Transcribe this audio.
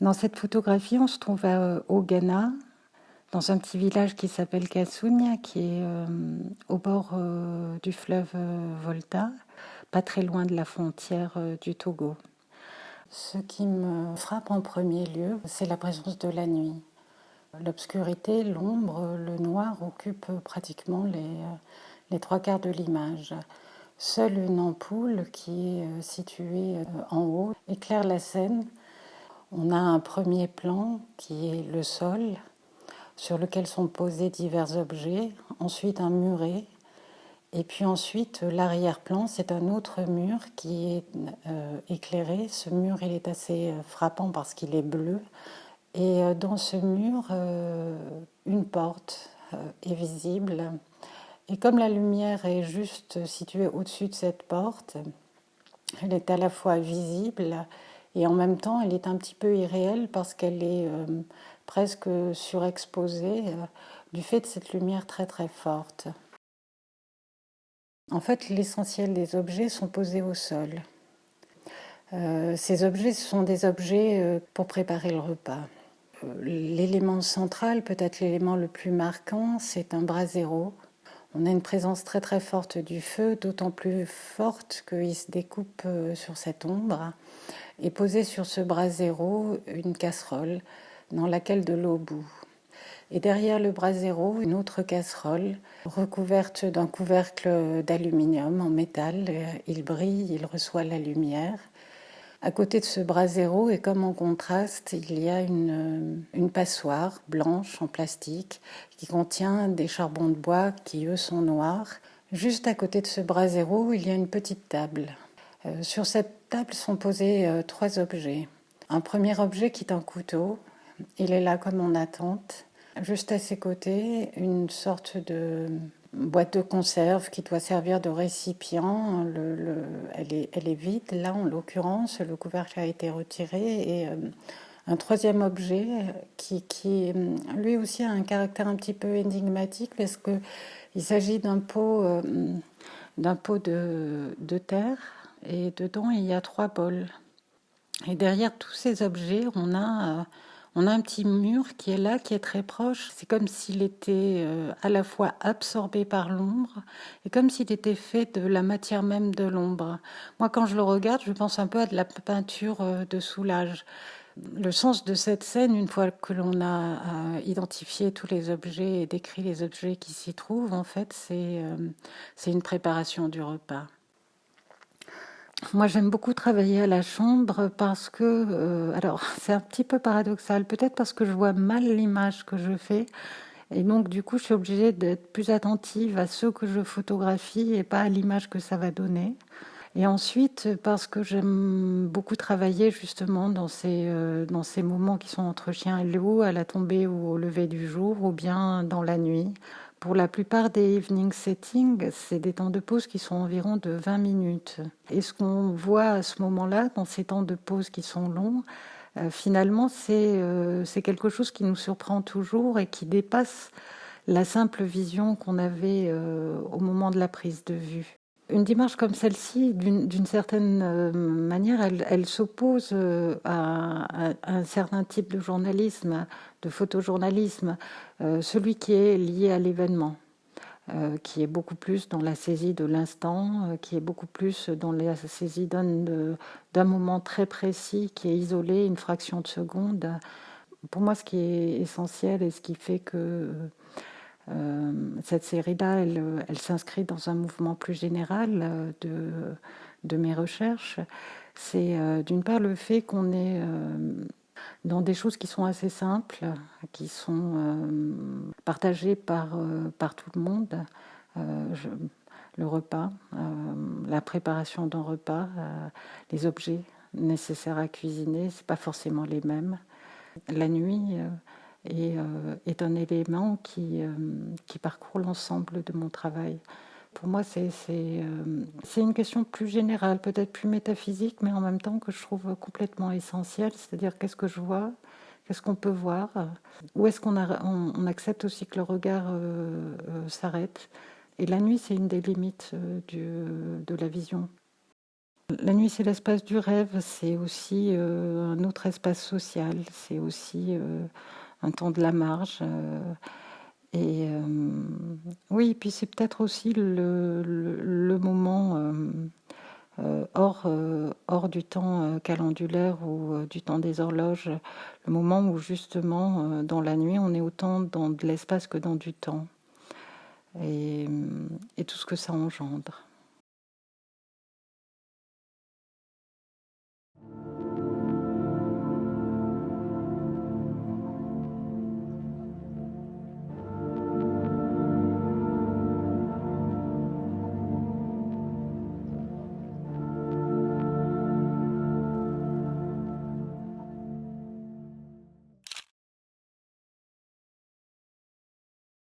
Dans cette photographie, on se trouve au Ghana, dans un petit village qui s'appelle Kasunya, qui est au bord du fleuve Volta, pas très loin de la frontière du Togo. Ce qui me frappe en premier lieu, c'est la présence de la nuit. L'obscurité, l'ombre, le noir occupent pratiquement les trois quarts de l'image. Seule une ampoule qui est située en haut éclaire la scène. On a un premier plan qui est le sol, sur lequel sont posés divers objets, ensuite un muret, et puis ensuite l'arrière-plan, c'est un autre mur qui est éclairé. Ce mur, il est assez frappant parce qu'il est bleu, et dans ce mur, une porte est visible. Et comme la lumière est juste située au-dessus de cette porte, elle est à la fois visible et en même temps elle est un petit peu irréelle parce qu'elle est presque surexposée du fait de cette lumière très très forte. En fait, l'essentiel des objets sont posés au sol. Ces objets sont des objets pour préparer le repas. L'élément central, peut-être l'élément le plus marquant, c'est un brasero. On a une présence très très forte du feu, d'autant plus forte qu'il se découpe sur cette ombre. Et posée sur ce brasero, une casserole dans laquelle de l'eau bout. Et derrière le brasero, une autre casserole recouverte d'un couvercle d'aluminium en métal. Il brille, il reçoit la lumière. À côté de ce brasero, et comme en contraste, il y a une passoire blanche en plastique qui contient des charbons de bois qui, eux, sont noirs. Juste à côté de ce brasero, il y a une petite table. Sur cette table sont posés trois objets. Un premier objet qui est un couteau. Il est là comme en attente. Juste à ses côtés, une sorte de boîte de conserve qui doit servir de récipient. Elle est vide. Là, en l'occurrence, le couvercle a été retiré. Et un troisième objet qui, lui aussi, a un caractère un petit peu énigmatique parce qu'il s'agit d'un pot de terre. Et dedans, il y a trois bols. Et derrière tous ces objets, on a un petit mur qui est là, qui est très proche. C'est comme s'il était à la fois absorbé par l'ombre et comme s'il était fait de la matière même de l'ombre. Moi, quand je le regarde, je pense un peu à de la peinture de Soulages. Le sens de cette scène, une fois que l'on a identifié tous les objets et décrit les objets qui s'y trouvent, en fait, c'est une préparation du repas. Moi, j'aime beaucoup travailler à la chambre parce que, alors, c'est un petit peu paradoxal, peut-être parce que je vois mal l'image que je fais, et donc, du coup, je suis obligée d'être plus attentive à ce que je photographie et pas à l'image que ça va donner. Et ensuite, parce que j'aime beaucoup travailler justement dans ces moments qui sont entre chien et loup, à la tombée ou au lever du jour, ou bien dans la nuit. Pour la plupart des evening settings, c'est des temps de pause qui sont environ de 20 minutes. Et ce qu'on voit à ce moment-là, dans ces temps de pause qui sont longs, finalement, c'est quelque chose qui nous surprend toujours et qui dépasse la simple vision qu'on avait au moment de la prise de vue. Une démarche comme celle-ci, d'une certaine manière, elle s'oppose à un certain type de journalisme, de photojournalisme, celui qui est lié à l'événement, qui est beaucoup plus dans la saisie de l'instant, qui est beaucoup plus dans la saisie d'un moment très précis, qui est isolé, une fraction de seconde. Pour moi, ce qui est essentiel et ce qui fait que cette série-là, elle s'inscrit dans un mouvement plus général de mes recherches. C'est d'une part le fait qu'on est dans des choses qui sont assez simples, qui sont partagées par tout le monde. Je, le repas, la préparation d'un repas, les objets nécessaires à cuisiner, c'est pas forcément les mêmes. La nuit est un élément qui parcourt l'ensemble de mon travail. Pour moi, c'est une question plus générale, peut-être plus métaphysique, mais en même temps que je trouve complètement essentielle, c'est-à-dire qu'est-ce que je vois, qu'est-ce qu'on peut voir, où est-ce on accepte aussi que le regard s'arrête. Et la nuit, c'est une des limites de la vision. La nuit, c'est l'espace du rêve, c'est aussi un autre espace social, c'est aussi un temps de la marge. Et oui, puis c'est peut-être aussi le moment hors du temps calendulaire ou du temps des horloges, le moment où justement dans la nuit on est autant dans de l'espace que dans du temps et tout ce que ça engendre.